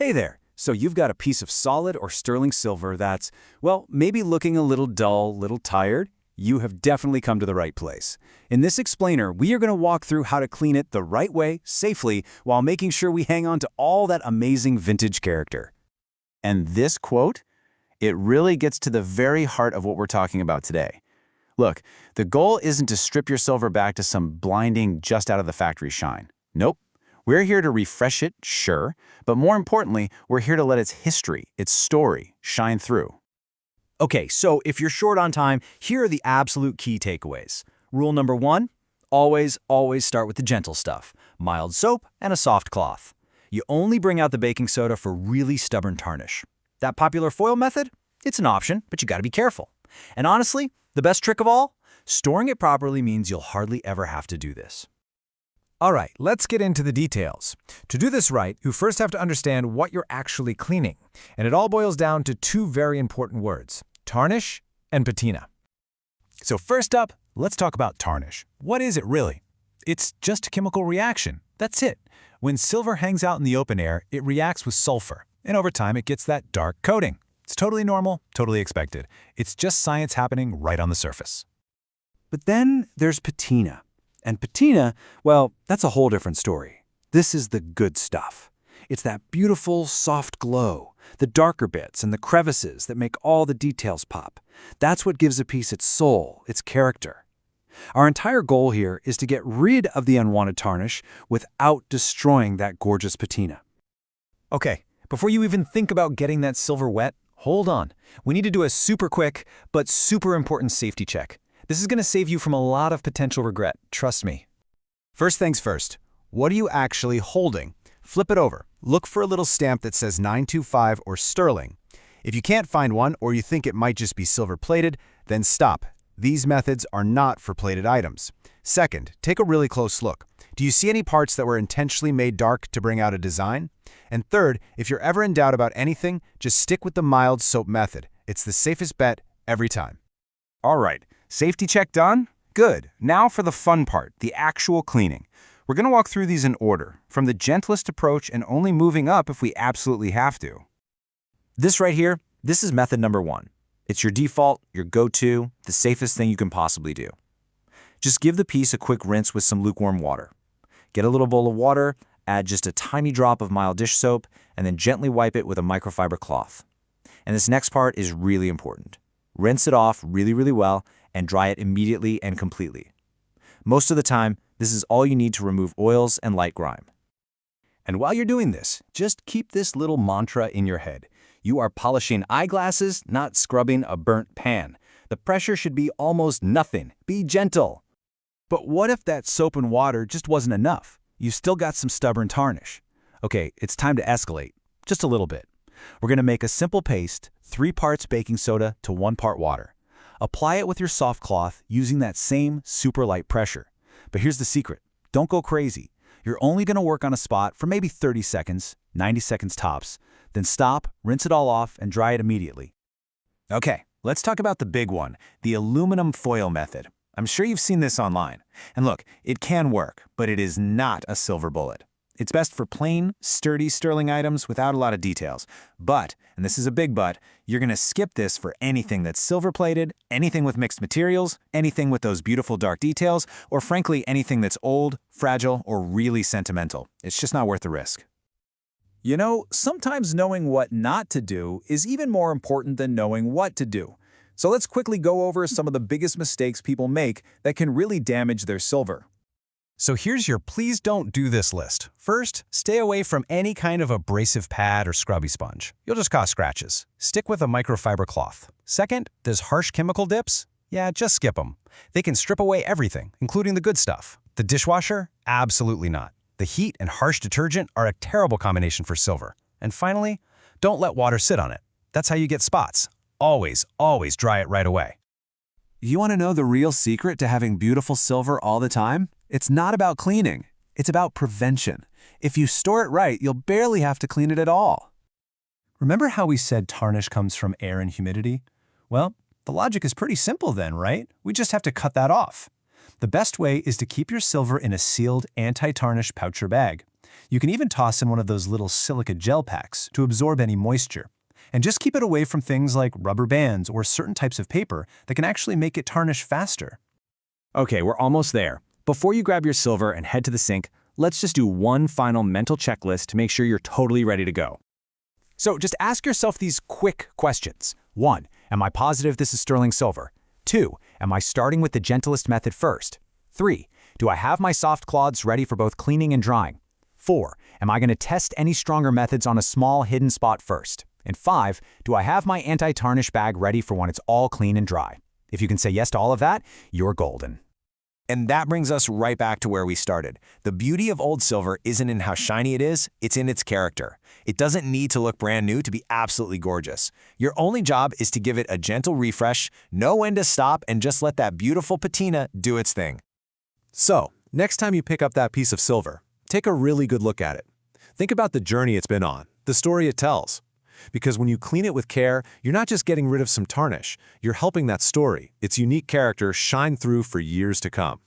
Hey there! So you've got a piece of solid or sterling silver that's, well, maybe looking a little dull, little tired. You have definitely come to the right place. In this explainer, we are going to walk through how to clean it the right way, safely, while making sure we hang on to all that amazing vintage character. And this quote, it really gets to the very heart of what we're talking about today. Look, the goal isn't to strip your silver back to some blinding, just out of the factory shine. Nope. We're here to refresh it, sure, but more importantly, we're here to let its history, its story, shine through. Okay, so if you're short on time, here are the absolute key takeaways. Rule number 1, always start with the gentle stuff. Mild soap and a soft cloth. You only bring out the baking soda for really stubborn tarnish. That popular foil method? It's an option, but you gotta be careful. And honestly, the best trick of all? Storing it properly means you'll hardly ever have to do this. All right, let's get into the details. To do this right, you first have to understand what you're actually cleaning. And it all boils down to two very important words: tarnish and patina. So first up, let's talk about tarnish. What is it really? It's just a chemical reaction. That's it. When silver hangs out in the open air, it reacts with sulfur, and over time it gets that dark coating. It's totally normal, totally expected. It's just science happening right on the surface. But then there's patina. And patina, well, that's a whole different story. This is the good stuff. It's that beautiful, soft glow, the darker bits and the crevices that make all the details pop. That's what gives a piece its soul, its character. Our entire goal here is to get rid of the unwanted tarnish without destroying that gorgeous patina. Okay, before you even think about getting that silver wet, hold on. We need to do a super quick but super important safety check. This is going to save you from a lot of potential regret, trust me. First things first, what are you actually holding? Flip it over. Look for a little stamp that says 925 or sterling. If you can't find one or you think it might just be silver-plated, then stop. These methods are not for plated items. Second, take a really close look. Do you see any parts that were intentionally made dark to bring out a design? And third, if you're ever in doubt about anything, just stick with the mild soap method. It's the safest bet every time. All right, safety check done? Good. Now for the fun part, the actual cleaning. We're going to walk through these in order, from the gentlest approach and only moving up if we absolutely have to. This right here, this is method number 1. It's your default, your go-to, the safest thing you can possibly do. Just give the piece a quick rinse with some lukewarm water. Get a little bowl of water, add just a tiny drop of mild dish soap, and then gently wipe it with a microfiber cloth. And this next part is really important. Rinse it off really well and dry it immediately and completely. Most of the time, this is all you need to remove oils and light grime. And while you're doing this, just keep this little mantra in your head. You are polishing eyeglasses, not scrubbing a burnt pan. The pressure should be almost nothing. Be gentle. But what if that soap and water just wasn't enough? You've still got some stubborn tarnish. Okay, it's time to escalate, just a little bit. We're going to make a simple paste, 3 parts baking soda to 1 part water. Apply it with your soft cloth using that same super light pressure. But here's the secret. Don't go crazy. You're only going to work on a spot for maybe 30 seconds, 90 seconds tops. Then stop, rinse it all off, and dry it immediately. Okay, let's talk about the big one, the aluminum foil method. I'm sure you've seen this online. And look, it can work, but it is not a silver bullet. It's best for plain, sturdy sterling items without a lot of details. But, and this is a big but, you're going to skip this for anything that's silver-plated, anything with mixed materials, anything with those beautiful dark details, or frankly, anything that's old, fragile, or really sentimental. It's just not worth the risk. You know, sometimes knowing what not to do is even more important than knowing what to do. So let's quickly go over some of the biggest mistakes people make that can really damage their silver. So here's your please don't do this list. First, stay away from any kind of abrasive pad or scrubby sponge. You'll just cause scratches. Stick with a microfiber cloth. Second, there's harsh chemical dips. Yeah, just skip them. They can strip away everything, including the good stuff. The dishwasher? Absolutely not. The heat and harsh detergent are a terrible combination for silver. And finally, don't let water sit on it. That's how you get spots. Always dry it right away. You want to know the real secret to having beautiful silver all the time? It's not about cleaning. It's about prevention. If you store it right, you'll barely have to clean it at all. Remember how we said tarnish comes from air and humidity? Well, the logic is pretty simple then, right? We just have to cut that off. The best way is to keep your silver in a sealed anti-tarnish pouch or bag. You can even toss in one of those little silica gel packs to absorb any moisture. And just keep it away from things like rubber bands or certain types of paper that can actually make it tarnish faster. Okay, we're almost there. Before you grab your silver and head to the sink, let's just do one final mental checklist to make sure you're totally ready to go. So just ask yourself these quick questions. 1. Am I positive this is sterling silver? 2. Am I starting with the gentlest method first? 3. Do I have my soft cloths ready for both cleaning and drying? 4. Am I going to test any stronger methods on a small hidden spot first? And 5. Do I have my anti-tarnish bag ready for when it's all clean and dry? If you can say yes to all of that, you're golden. And that brings us right back to where we started. The beauty of old silver isn't in how shiny it is, it's in its character. It doesn't need to look brand new to be absolutely gorgeous. Your only job is to give it a gentle refresh, know when to stop, and just let that beautiful patina do its thing. So, next time you pick up that piece of silver, take a really good look at it. Think about the journey it's been on, the story it tells. Because when you clean it with care, you're not just getting rid of some tarnish, you're helping that story, its unique character, shine through for years to come.